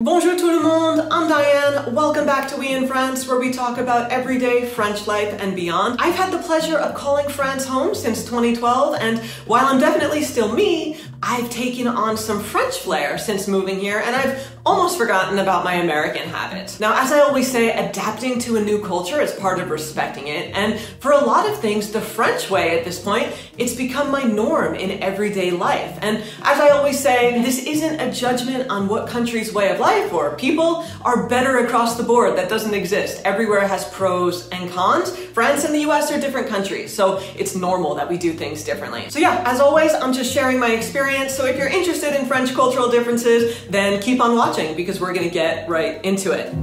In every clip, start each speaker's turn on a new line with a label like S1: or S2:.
S1: Bonjour tout le monde, I'm Diane. Welcome back to We in France, where we talk about everyday French life and beyond. I've had the pleasure of calling France home since 2012, and while I'm definitely still me, I've taken on some French flair since moving here, and I've almost forgotten about my American habits. Now, as I always say, adapting to a new culture is part of respecting it, and for a lot of things, the French way at this point, it's become my norm in everyday life. And as I always say, this isn't a judgment on what country's way of life or people are better across the board. That doesn't exist. Everywhere has pros and cons. France and the US are different countries, so it's normal that we do things differently. So yeah, as always, I'm just sharing my experience. So if you're interested in French cultural differences, then keep on watching because we're gonna get right into it.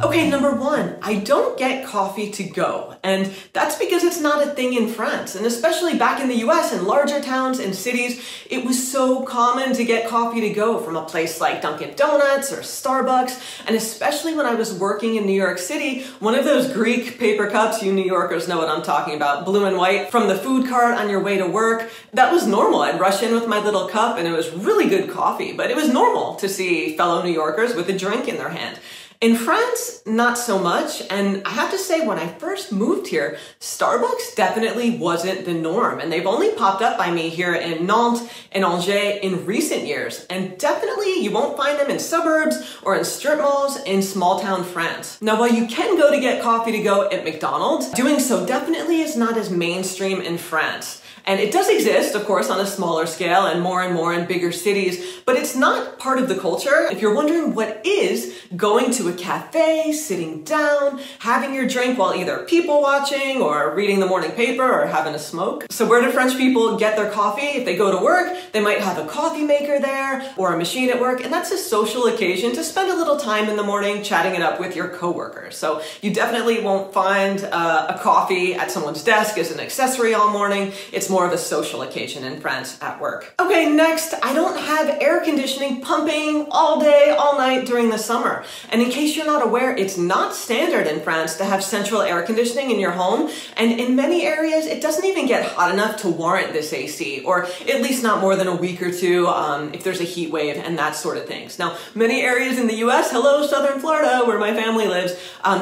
S1: Okay, number one, I don't get coffee to go, and that's because it's not a thing in France, and especially back in the US in larger towns and cities, it was so common to get coffee to go from a place like Dunkin' Donuts or Starbucks, and especially when I was working in New York City, one of those Greek paper cups, you New Yorkers know what I'm talking about, blue and white, from the food cart on your way to work, that was normal. I'd rush in with my little cup and it was really good coffee, but it was normal to see fellow New Yorkers with a drink in their hand. In France, not so much, and I have to say when I first moved here, Starbucks definitely wasn't the norm, and they've only popped up by me here in Nantes and Angers in recent years, and definitely you won't find them in suburbs or in strip malls in small town France. Now, while you can go to get coffee to go at McDonald's, doing so definitely is not as mainstream in France. And it does exist, of course, on a smaller scale and more in bigger cities, but it's not part of the culture. If you're wondering what is, going to a cafe, sitting down, having your drink while either people watching or reading the morning paper or having a smoke. So where do French people get their coffee? If they go to work, they might have a coffee maker there or a machine at work, and that's a social occasion to spend a little time in the morning chatting it up with your coworkers. So you definitely won't find a coffee at someone's desk as an accessory all morning. It's more of a social occasion in France at work. Okay, next, I don't have air conditioning pumping all day, all night during the summer. And in case you're not aware, it's not standard in France to have central air conditioning in your home. And in many areas, it doesn't even get hot enough to warrant this AC, or at least not more than a week or two if there's a heat wave and that sort of things. Now, many areas in the US, hello, Southern Florida, where my family lives,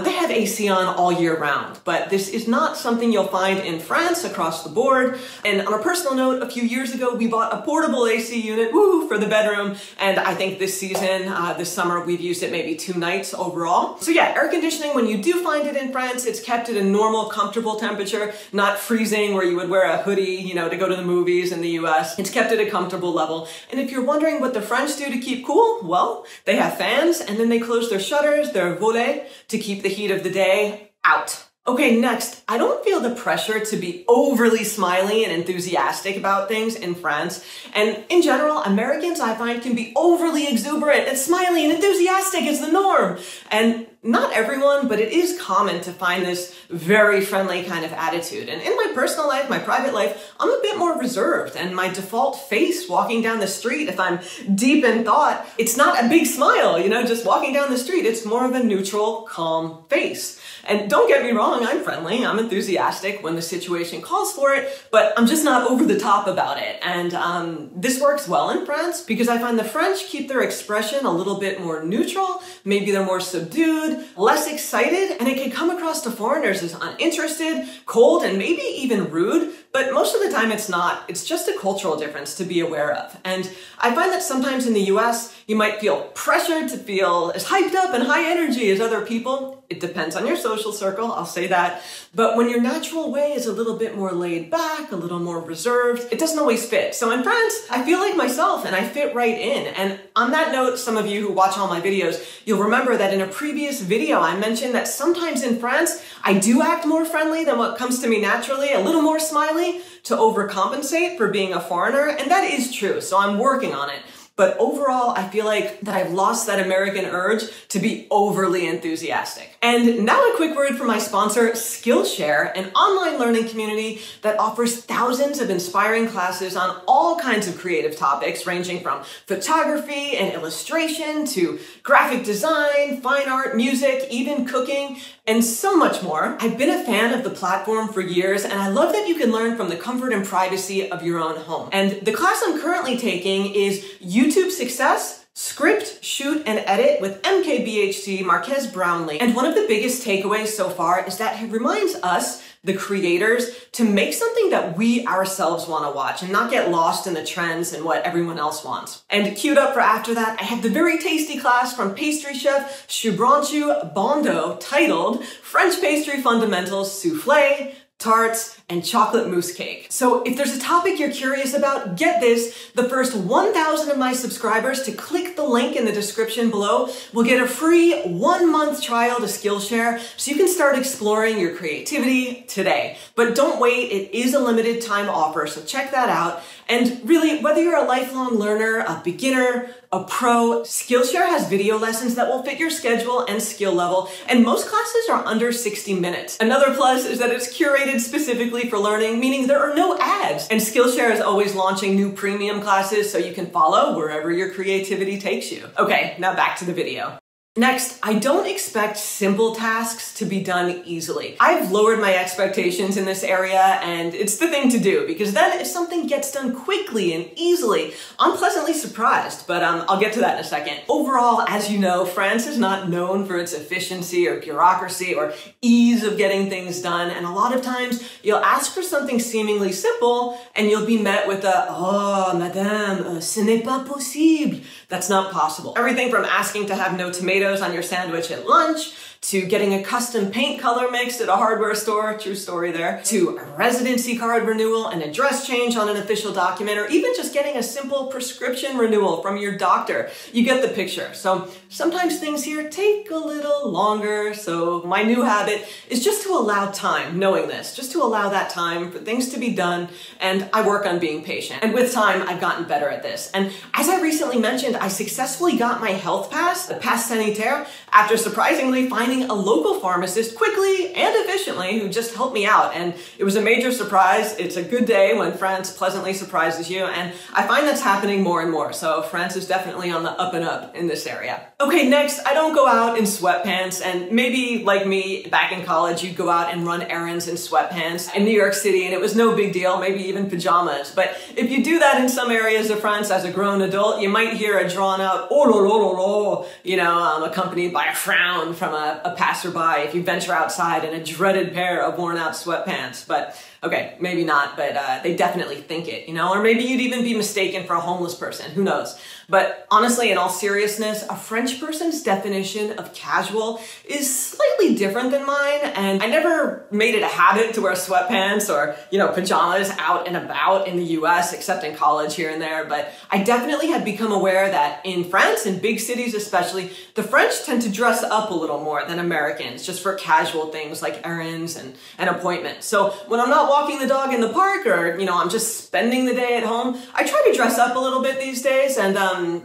S1: they have AC on all year round. But this is not something you'll find in France across the board. And on a personal note, a few years ago, we bought a portable AC unit, woo, for the bedroom. And I think this season, this summer, we've used it maybe 2 nights overall. So yeah, air conditioning, when you do find it in France, it's kept at a normal, comfortable temperature, not freezing where you would wear a hoodie, you know, to go to the movies in the US. It's kept at a comfortable level. And if you're wondering what the French do to keep cool, well, they have fans and then they close their shutters, their volets, to keep the heat of the day out. Okay, next, I don't feel the pressure to be overly smiley and enthusiastic about things in France. And in general, Americans, I find, can be overly exuberant and smiley and enthusiastic is the norm. And not everyone, but it is common to find this very friendly kind of attitude. And in my personal life, my private life, I'm a bit more reserved, and my default face walking down the street, if I'm deep in thought, it's not a big smile, you know, just walking down the street. It's more of a neutral, calm face. And don't get me wrong, I'm friendly, I'm enthusiastic when the situation calls for it, but I'm just not over the top about it. And this works well in France because I find the French keep their expression a little bit more neutral, maybe they're more subdued, less excited, and it can come across to foreigners as uninterested, cold, and maybe even rude. But most of the time it's not. It's just a cultural difference to be aware of. And I find that sometimes in the US, you might feel pressured to feel as hyped up and high energy as other people. It depends on your social circle, I'll say that. But when your natural way is a little bit more laid back, a little more reserved, it doesn't always fit. So in France, I feel like myself and I fit right in. And on that note, some of you who watch all my videos, you'll remember that in a previous video, I mentioned that sometimes in France, I do act more friendly than what comes to me naturally, a little more smiley, to overcompensate for being a foreigner, and that is true, so I'm working on it. But overall, I feel like that I've lost that American urge to be overly enthusiastic. And now a quick word from my sponsor, Skillshare, an online learning community that offers thousands of inspiring classes on all kinds of creative topics, ranging from photography and illustration to graphic design, fine art, music, even cooking, and so much more. I've been a fan of the platform for years, and I love that you can learn from the comfort and privacy of your own home. And the class I'm currently taking is YouTube YouTube success? Script, shoot, and edit with MKBHD Marquez Brownlee. And one of the biggest takeaways so far is that it reminds us, the creators, to make something that we ourselves want to watch and not get lost in the trends and what everyone else wants. And queued up for after that, I have the very tasty class from pastry chef Shubhranshu Bondo titled French Pastry Fundamentals Soufflé, Tarts, and chocolate mousse cake. So if there's a topic you're curious about, get this. The first 1,000 of my subscribers to click the link in the description below will get a free 1-month trial to Skillshare so you can start exploring your creativity today. But don't wait, it is a limited time offer, so check that out. And really, whether you're a lifelong learner, a beginner, a pro, Skillshare has video lessons that will fit your schedule and skill level, and most classes are under 60 minutes. Another plus is that it's curated specifically for learning, meaning there are no ads. And Skillshare is always launching new premium classes so you can follow wherever your creativity takes you. Okay, now back to the video. Next, I don't expect simple tasks to be done easily. I've lowered my expectations in this area, and it's the thing to do, because then if something gets done quickly and easily, I'm pleasantly surprised, but I'll get to that in a second. Overall, as you know, France is not known for its efficiency or bureaucracy or ease of getting things done, and a lot of times you'll ask for something seemingly simple, and you'll be met with a, "Oh, madame, ce n'est pas possible." That's not possible. Everything from asking to have no tomatoes on your sandwich at lunch, to getting a custom paint color mix at a hardware store, true story there, to a residency card renewal, an address change on an official document, or even just getting a simple prescription renewal from your doctor. You get the picture. So sometimes things here take a little longer. So my new habit is just to allow time, knowing this, just to allow that time for things to be done. And I work on being patient. And with time, I've gotten better at this. And as I recently mentioned, I successfully got my health pass, the Pass Sanitaire, after surprisingly finding a local pharmacist quickly and efficiently who just helped me out. And it was a major surprise. It's a good day when France pleasantly surprises you. And I find that's happening more and more. So France is definitely on the up and up in this area. Okay, next, I don't go out in sweatpants. And maybe like me back in college, you'd go out and run errands in sweatpants in New York City, and it was no big deal, maybe even pajamas. But if you do that in some areas of France as a grown adult, you might hear a drawn out, "Oh, lo, lo, lo, lo," you know, accompanied by a frown from a passerby if you venture outside in a dreaded pair of worn out sweatpants. But okay, maybe not, but they definitely think it, you know, or maybe you'd even be mistaken for a homeless person, who knows. But honestly, in all seriousness, a French person's definition of casual is slightly different than mine, and I never made it a habit to wear sweatpants or, you know, pajamas out and about in the US, except in college here and there, but I definitely have become aware that in France, in big cities especially, the French tend to dress up a little more than Americans, just for casual things like errands and appointments. So when I'm not walking the dog in the park, or, you know, I'm just spending the day at home, I try to dress up a little bit these days, and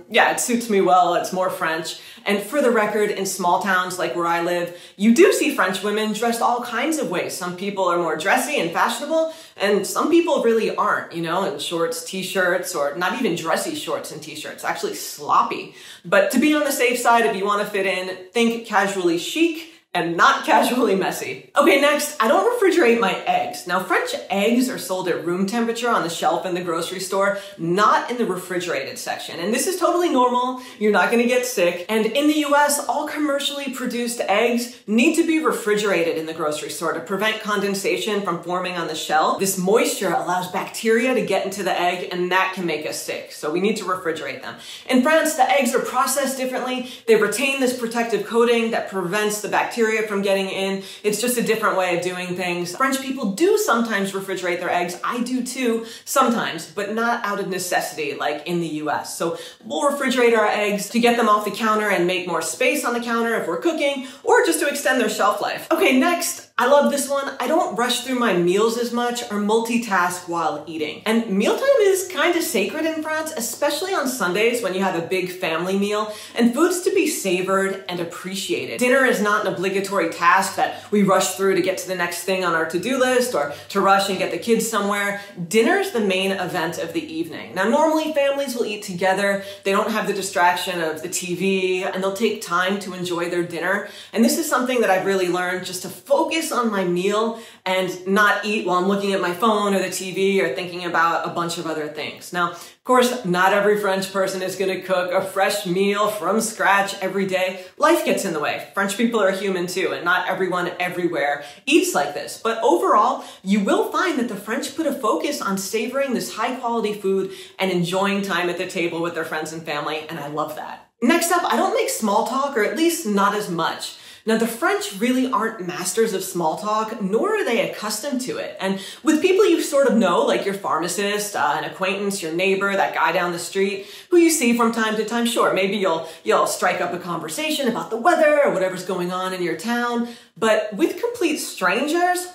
S1: yeah, it suits me well. It's more French. And for the record, in small towns like where I live, you do see French women dressed all kinds of ways. Some people are more dressy and fashionable, and some people really aren't, you know, in shorts, t-shirts, or not even dressy shorts and t-shirts, actually sloppy. But to be on the safe side, if you want to fit in, think casually chic and not casually messy. Okay, next, I don't refrigerate my eggs. Now, French eggs are sold at room temperature on the shelf in the grocery store, not in the refrigerated section. And this is totally normal. You're not gonna get sick. And in the US, all commercially produced eggs need to be refrigerated in the grocery store to prevent condensation from forming on the shell. This moisture allows bacteria to get into the egg, and that can make us sick. So we need to refrigerate them. In France, the eggs are processed differently. They retain this protective coating that prevents the bacteria from getting in. It's just a different way of doing things. French people do sometimes refrigerate their eggs. I do too, sometimes, but not out of necessity like in the US. So we'll refrigerate our eggs to get them off the counter and make more space on the counter if we're cooking, or just to extend their shelf life. Okay, next, I love this one. I don't rush through my meals as much or multitask while eating. And mealtime is kind of sacred in France, especially on Sundays when you have a big family meal, and food's to be savored and appreciated. Dinner is not an obligatory task that we rush through to get to the next thing on our to-do list or to rush and get the kids somewhere. Dinner is the main event of the evening. Now, normally families will eat together. They don't have the distraction of the TV, and they'll take time to enjoy their dinner. And this is something that I've really learned, just to focus focus on my meal and not eat while I'm looking at my phone or the TV or thinking about a bunch of other things. Now, of course, not every French person is going to cook a fresh meal from scratch every day. Life gets in the way. French people are human too, and not everyone everywhere eats like this. But overall, you will find that the French put a focus on savoring this high quality food and enjoying time at the table with their friends and family, and I love that. Next up, I don't make small talk, or at least not as much. Now, the French really aren't masters of small talk, nor are they accustomed to it. And with people you sort of know, like your pharmacist, an acquaintance, your neighbor, that guy down the street, who you see from time to time, sure, maybe you'll strike up a conversation about the weather or whatever's going on in your town. But with complete strangers,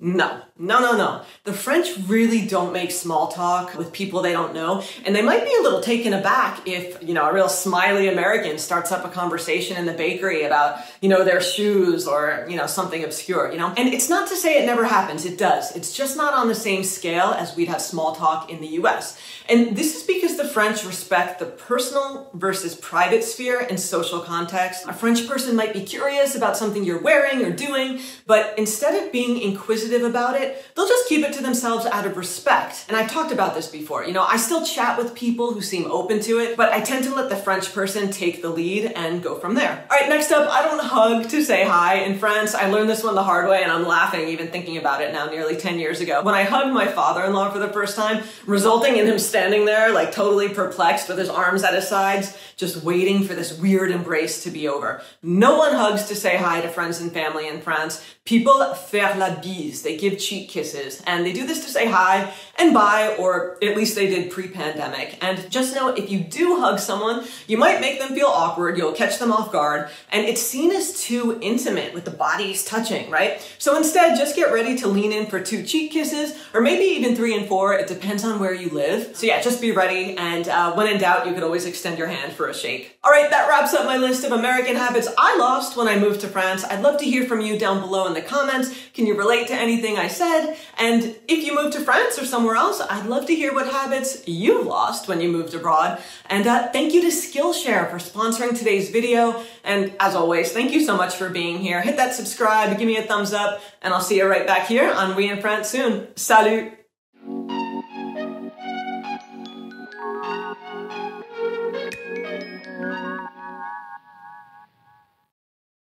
S1: no. The French really don't make small talk with people they don't know, and they might be a little taken aback if, a real smiley American starts up a conversation in the bakery about, their shoes or, something obscure, And it's not to say it never happens, it does. It's just not on the same scale as we'd have small talk in the US. And this is because the French respect the personal versus private sphere and social context. A French person might be curious about something you're wearing or doing, but instead of being inquisitive about it, they'll just keep it to themselves out of respect. And I've talked about this before. I still chat with people who seem open to it, but I tend to let the French person take the lead and go from there. All right, next up, I don't hug to say hi. In France, I learned this one the hard way, and I'm laughing even thinking about it now nearly 10 years ago. When I hugged my father-in-law for the first time, resulting in him standing there like totally perplexed with his arms at his sides, just waiting for this weird embrace to be over. No one hugs to say hi to friends and family in France. People faire la bise. They give cheek kisses, and they do this to say hi and bye, or at least they did pre-pandemic. And just know, if you do hug someone, you might make them feel awkward, you'll catch them off guard, and it's seen as too intimate with the bodies touching, right? So instead, just get ready to lean in for 2 cheek kisses, or maybe even 3 and 4, it depends on where you live. So yeah, just be ready, and when in doubt, you could always extend your hand for a shake. All right, that wraps up my list of American habits I lost when I moved to France. I'd love to hear from you down below in the comments. Can you relate to anything I said? And if you moved to France or somewhere else, I'd love to hear what habits you lost when you moved abroad. And thank you to Skillshare for sponsoring today's video. And as always, thank you so much for being here. Hit that subscribe, give me a thumbs up, and I'll see you right back here on We in France soon. Salut!